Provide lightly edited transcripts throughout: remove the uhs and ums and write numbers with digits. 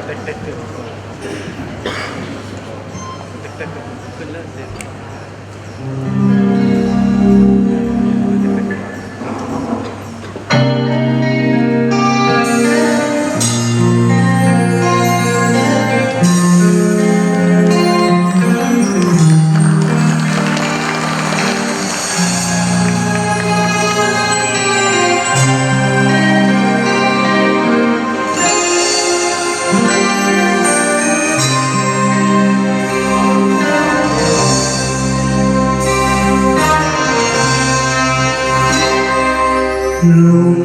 ตึ๊ดตึ๊ดตึ๊ดตึ๊ดตึ๊ดขึ้นเริ่มเสียลุง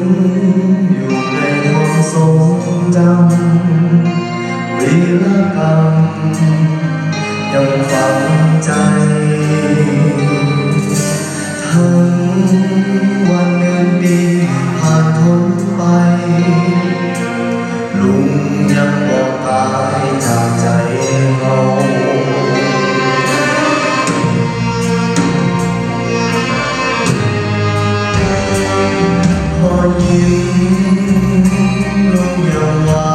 อยู่ในความทรงจำวีรกรรมยังฝังใจทั้งวันเดือนปีผ่านพ้นไปลุงยังบอกตายจากใจเราพอยิ้มลุงยังว่า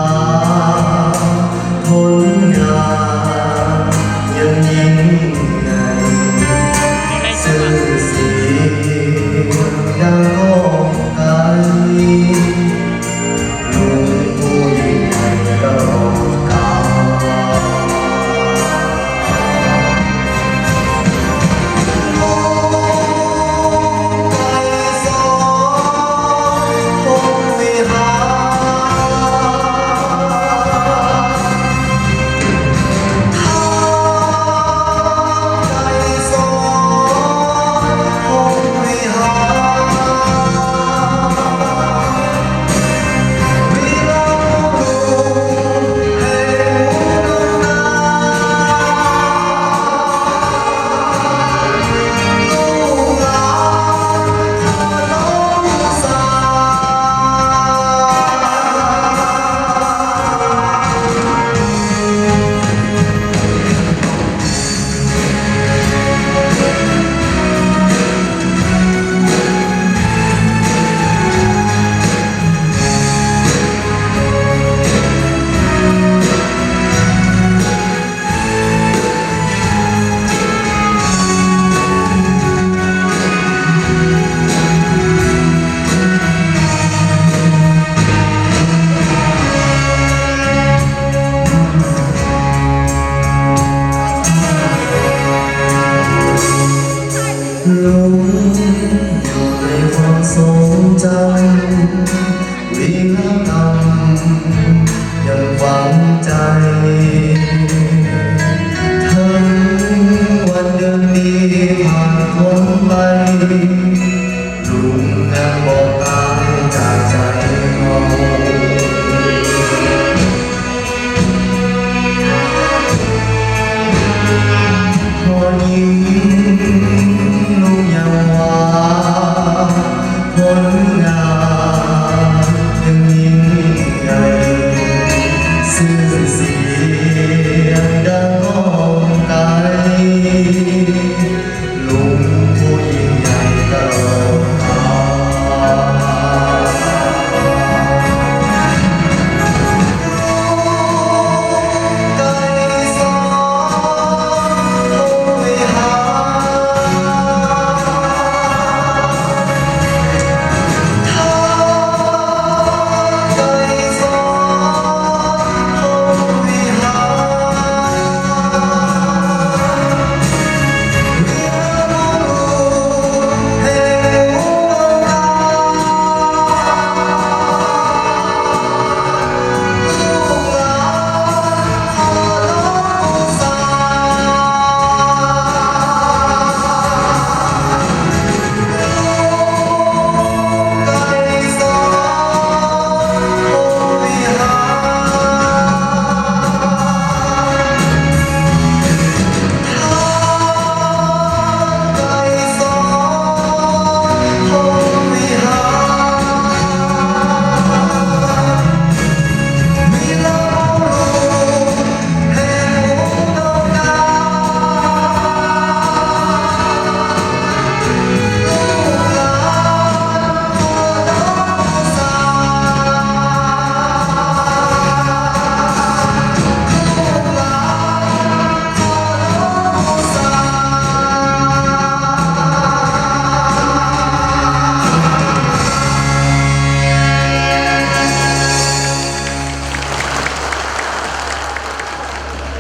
ผลงานยังยิ่งใหญ่สื่อเสียงดังก้องไกลลุงผู้ยิ่งใหญ่ตลอดกาลลุงอยู่ในความทรงจำวีรกรรมยังฝังใจ